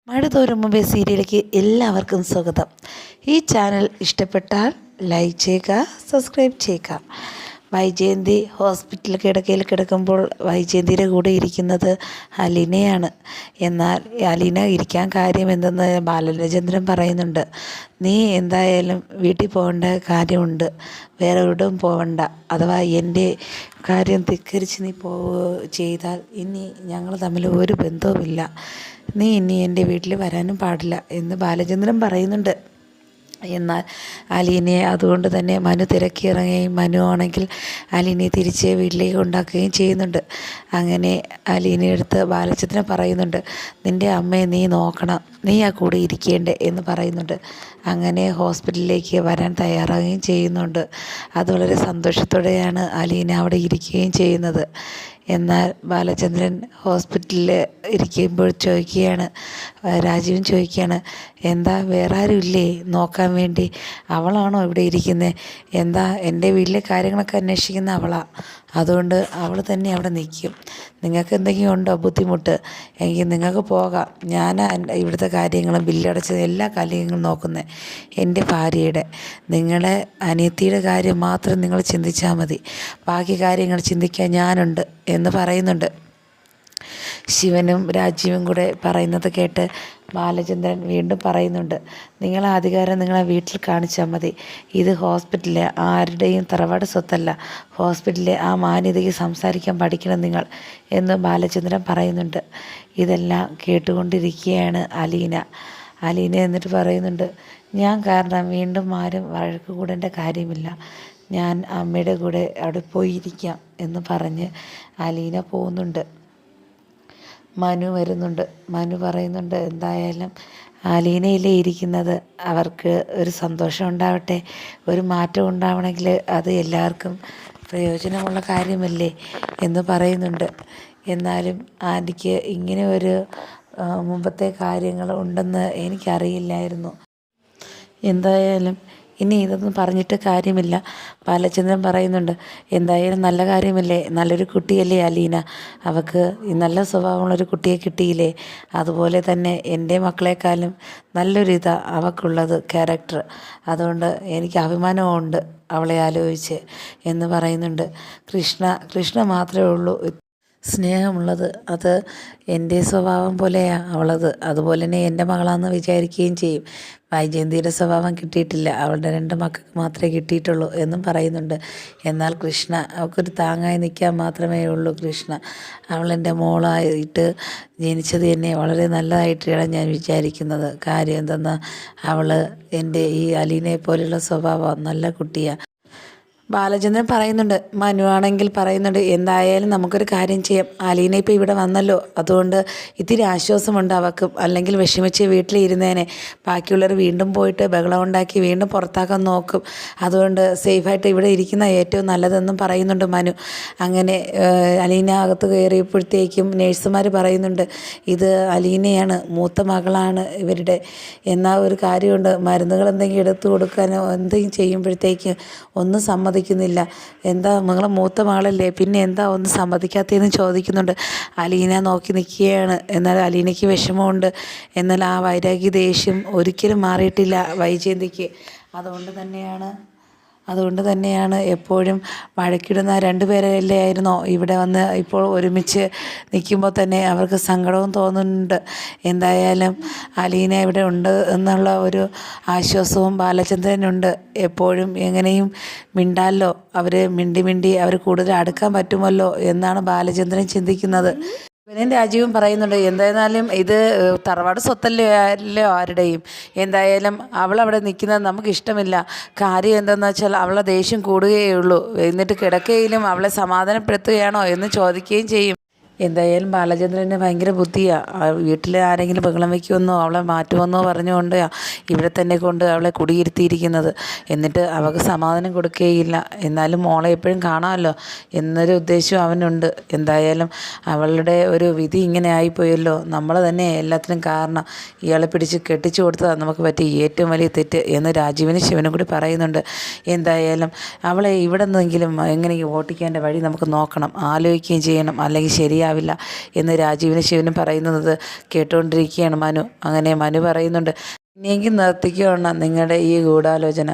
മഴ തോരും മുമ്പേ സീരിയലിലേക്ക് എല്ലാവർക്കും സ്വാഗതം. ഈ ചാനൽ ഇഷ്ടപ്പെട്ടാൽ ലൈക്ക് ചെയ്യുക, സബ്സ്ക്രൈബ് ചെയ്യുക. വൈജയന്തി ഹോസ്പിറ്റൽ കിടക്കയിൽ കിടക്കുമ്പോൾ വൈജയന്തിയുടെ കൂടെ ഇരിക്കുന്നത് അലീനയാണ്. എന്നാൽ അലീന ഇരിക്കാൻ കാര്യം എന്തെന്ന് ബാലചന്ദ്രൻ പറയുന്നുണ്ട്. നീ എന്തായാലും വീട്ടിൽ പോകേണ്ട കാര്യമുണ്ട്, വേറെ എവിടെയും പോകണ്ട. അഥവാ എൻ്റെ കാര്യം ധിക്കരിച്ച് നീ ചെയ്താൽ ഇനി ഞങ്ങൾ തമ്മിൽ ഒരു ബന്ധവുമില്ല. നീ ഇനി എൻ്റെ വീട്ടിൽ വരാനും പാടില്ല എന്ന് ബാലചന്ദ്രൻ പറയുന്നുണ്ട്. എന്നാൽ അലീനയെ അതുകൊണ്ട് തന്നെ മനു തിരക്കിയിറങ്ങുകയും മനു ആണെങ്കിൽ അലീനയെ തിരിച്ച് വീട്ടിലേക്ക് കൊണ്ടാക്കുകയും ചെയ്യുന്നുണ്ട്. അങ്ങനെ അലീനയെടുത്ത് ബാലചന്ദ്രൻ പറയുന്നുണ്ട്, നിൻ്റെ അമ്മയെ നീ നോക്കണം, നീ ആ കൂടെ ഇരിക്കേണ്ടേ എന്ന് പറയുന്നുണ്ട്. അങ്ങനെ ഹോസ്പിറ്റലിലേക്ക് വരാൻ തയ്യാറാകുകയും ചെയ്യുന്നുണ്ട്. അത് വളരെ സന്തോഷത്തോടെയാണ് അലീന അവിടെ ഇരിക്കുകയും ചെയ്യുന്നത്. എന്നാൽ ബാലചന്ദ്രൻ ഹോസ്പിറ്റലിൽ ഇരിക്കുമ്പോൾ ചോദിക്കുകയാണ്, രാജീവൻ ചോദിക്കുകയാണ്, എന്താ വേറെ ആരും ഇല്ലേ നോക്കാൻ വേണ്ടി? അവളാണോ ഇവിടെ ഇരിക്കുന്നത്? എന്താ എൻ്റെ വീട്ടിലെ കാര്യങ്ങളൊക്കെ അന്വേഷിക്കുന്ന അവളാണ്, അതുകൊണ്ട് അവൾ തന്നെ അവിടെ നിൽക്കും. നിങ്ങൾക്ക് എന്തെങ്കിലും ഉണ്ടോ ബുദ്ധിമുട്ട്? എങ്കിൽ നിങ്ങൾക്ക് പോകാം. ഞാൻ ഇവിടുത്തെ കാര്യങ്ങളും ബില്ലടച്ചത് എല്ലാ കാര്യങ്ങളും നോക്കുന്നത് എൻ്റെ ഭാര്യയുടെ. നിങ്ങളുടെ അനിയത്തിയുടെ കാര്യം മാത്രം നിങ്ങൾ ചിന്തിച്ചാൽ മതി, ബാക്കി കാര്യങ്ങൾ ചിന്തിക്കാൻ ഞാനുണ്ട് എന്ന് പറയുന്നുണ്ട്. ശിവനും രാജീവും കൂടെ പറയുന്നത് കേട്ട് ബാലചന്ദ്രൻ വീണ്ടും പറയുന്നുണ്ട്, നിങ്ങളെ അധികാരം നിങ്ങളെ വീട്ടിൽ കാണിച്ചാൽ മതി. ഇത് ഹോസ്പിറ്റലിലെ ആരുടെയും തറവാട് സ്വത്തല്ല. ഹോസ്പിറ്റലിലെ ആ മാന്യതയ്ക്ക് സംസാരിക്കാൻ പഠിക്കണം നിങ്ങൾ എന്ന് ബാലചന്ദ്രൻ പറയുന്നുണ്ട്. ഇതെല്ലാം കേട്ടുകൊണ്ടിരിക്കുകയാണ് അലീന എന്നിട്ട് പറയുന്നുണ്ട്, ഞാൻ കാരണം വീണ്ടും ആരും വഴക്ക് കൂടേണ്ട കാര്യമില്ല, ഞാൻ അമ്മയുടെ കൂടെ അവിടെ പോയിരിക്കാം എന്ന് പറഞ്ഞ് അലീന പോകുന്നുണ്ട്. മനു വരുന്നുണ്ട്. മനു പറയുന്നുണ്ട്, എന്തായാലും അലീനയിലേ ഇരിക്കുന്നത്, അവർക്ക് ഒരു സന്തോഷം ഉണ്ടാവട്ടെ, ഒരു മാറ്റം ഉണ്ടാവണമെങ്കിൽ അത് എല്ലാവർക്കും പ്രയോജനമുള്ള കാര്യമല്ലേ എന്ന് പറയുന്നുണ്ട്. എന്നാലും ആൻറ്റിക്ക് ഇങ്ങനെ ഒരു മുമ്പത്തെ കാര്യങ്ങൾ ഉണ്ടെന്ന് എനിക്കറിയില്ലായിരുന്നു. എന്തായാലും ഇനി ഇതൊന്നും പറഞ്ഞിട്ട് കാര്യമില്ല. ബാലചന്ദ്രൻ പറയുന്നുണ്ട്, എന്തായാലും നല്ല കാര്യമില്ലേ, നല്ലൊരു കുട്ടിയല്ലേ അലീന, അവൾക്ക് നല്ല സ്വഭാവമുള്ളൊരു കുട്ടിയെ കിട്ടിയില്ലേ? അതുപോലെ തന്നെ എൻ്റെ മക്കളെക്കാളും നല്ലൊരിതാണ് അവൾക്കുള്ളത്, ക്യാരക്ടർ. അതുകൊണ്ട് എനിക്ക് അഭിമാനമുണ്ട് അവളെ ആലോചിച്ച് എന്ന് പറയുന്നുണ്ട്. കൃഷ്ണ മാത്രമേ ഉള്ളൂ സ്നേഹമുള്ളത്, അത് എൻ്റെ സ്വഭാവം പോലെയാണ് അവളത്, അതുപോലെ തന്നെ എൻ്റെ മകളാണെന്ന് വിചാരിക്കുകയും ചെയ്യും. വൈജയന്തിയുടെ സ്വഭാവം കിട്ടിയിട്ടില്ല, അവളുടെ 2 മക്കൾക്ക് മാത്രമേ കിട്ടിയിട്ടുള്ളൂ എന്നും പറയുന്നുണ്ട്. എന്നാൽ അവൾക്കൊരു താങ്ങായി നിൽക്കാൻ മാത്രമേ ഉള്ളൂ കൃഷ്ണ. അവളെൻ്റെ മോളായിട്ട് ജനിച്ചത് തന്നെ വളരെ നല്ലതായിട്ടാണ് ഞാൻ വിചാരിക്കുന്നത്. കാര്യം എന്തെന്നാൽ അവൾ എൻ്റെ ഈ അലീനയെ പോലെയുള്ള സ്വഭാവം, നല്ല കുട്ടിയാണ്. ബാലചന്ദ്രൻ പറയുന്നുണ്ട്. മനു ആണെങ്കിൽ പറയുന്നുണ്ട്, എന്തായാലും നമുക്കൊരു കാര്യം ചെയ്യാം, അലീന ഇപ്പോൾ ഇവിടെ വന്നല്ലോ, അതുകൊണ്ട് ഇത്തിരി ആശ്വാസമുണ്ട് അവൾക്കും, അല്ലെങ്കിൽ വിഷമിച്ച് വീട്ടിലിരുന്നേനെ. ബാക്കിയുള്ളവർ വീണ്ടും പോയിട്ട് ബഹളം ഉണ്ടാക്കി വീണ്ടും പുറത്താക്കാൻ നോക്കും, അതുകൊണ്ട് സേഫായിട്ട് ഇവിടെ ഇരിക്കുന്ന ഏറ്റവും നല്ലതെന്നും പറയുന്നുണ്ട് മനു. അങ്ങനെ അലീന അകത്ത് കയറിയപ്പോഴത്തേക്കും നേഴ്സുമാർ പറയുന്നുണ്ട്, ഇത് അലീനയാണ്, മൂത്ത മകളാണ് ഇവരുടെ. എന്നാൽ ഒരു കാര്യമുണ്ട്, മരുന്നുകൾ എന്തെങ്കിലും എടുത്തു കൊടുക്കാനോ എന്തെങ്കിലും ചെയ്യുമ്പോഴത്തേക്കും ഒന്നും സമ്മതിക്കുന്നില്ല. എന്താ നിങ്ങളെ മൂത്ത മകളല്ലേ, പിന്നെ എന്താ ഒന്നും സമ്മതിക്കാത്തതെന്ന് ചോദിക്കുന്നുണ്ട്. അലീന നോക്കി നിൽക്കുകയാണ്. എന്നാൽ അലീനയ്ക്ക് വിഷമമുണ്ട്. എന്നാൽ ആ വൈരാഗ്യ ദേഷ്യം ഒരിക്കലും മാറിയിട്ടില്ല വൈജയന്തിക്ക്. അതുകൊണ്ട് തന്നെയാണ് എപ്പോഴും വഴക്കിടുന്ന 2 പേരല്ലേ ആയിരുന്നോ ഇവിടെ വന്ന് ഇപ്പോൾ ഒരുമിച്ച് നിൽക്കുമ്പോൾ തന്നെ അവർക്ക് സങ്കടവും തോന്നുന്നുണ്ട്. എന്തായാലും അലീന ഇവിടെ ഉണ്ട് എന്നുള്ള ഒരു ആശ്വാസവും ബാലചന്ദ്രനുണ്ട്. എപ്പോഴും എങ്ങനെയും മിണ്ടാലോ, അവർ മിണ്ടി അവർ കൂടുതൽ അടുക്കാൻ പറ്റുമല്ലോ എന്നാണ് ബാലചന്ദ്രൻ ചിന്തിക്കുന്നത്. ഇവനും രാജീവും പറയുന്നുണ്ട്, എന്തായാലും ഇത് തറവാട് സ്വത്തല്ലേ ആരുടെയും, എന്തായാലും അവളവിടെ നിൽക്കുന്നത് നമുക്ക് ഇഷ്ടമില്ല. കാര്യം എന്തെന്ന് വെച്ചാൽ അവളെ ദേഷ്യം കൂടുകയുള്ളൂ, എന്നിട്ട് കിടക്കയിലും അവളെ സമാധാനപ്പെടുത്തുകയാണോ എന്ന് ചോദിക്കുകയും ചെയ്യും. എന്തായാലും ബാലചന്ദ്രന് ഭയങ്കര ബുദ്ധിയാണ്. വീട്ടിൽ ആരെങ്കിലും ബഹളം വയ്ക്കുമെന്നോ അവളെ മാറ്റുമെന്നോ പറഞ്ഞുകൊണ്ട് ഇവിടെ തന്നെ കൊണ്ട് അവളെ കുടിയിരുത്തിയിരിക്കുന്നത്. എന്നിട്ട് അവൾക്ക് സമാധാനം കൊടുക്കുകയില്ല. എന്നാലും മോളെ എപ്പോഴും കാണാമല്ലോ എന്നൊരു ഉദ്ദേശം അവനുണ്ട്. എന്തായാലും അവളുടെ ഒരു വിധി ഇങ്ങനെ ആയിപ്പോയല്ലോ, നമ്മൾ തന്നെ എല്ലാത്തിനും കാരണം, ഇയാളെ പിടിച്ച് കെട്ടിച്ചു കൊടുത്തതാണ് നമുക്ക് പറ്റിയ ഏറ്റവും വലിയ തെറ്റ് എന്ന് രാജീവനും ശിവനും കൂടി പറയുന്നുണ്ട്. എന്തായാലും അവളെ ഇവിടെ നിന്നെങ്കിലും എങ്ങനെ ഓട്ടിക്കേണ്ട വഴി നമുക്ക് നോക്കണം, ആലോചിക്കുകയും ചെയ്യണം, അല്ലെങ്കിൽ ശരിയാ ശരിയാവില്ല എന്ന് രാജീവിനും ശിവനും പറയുന്നത് കേട്ടുകൊണ്ടിരിക്കുകയാണ് മനു. അങ്ങനെ മനു പറയുന്നുണ്ട്, ഇനിയെങ്കിൽ നിർത്തിക്കോണം നിങ്ങളുടെ ഈ ഗൂഢാലോചന.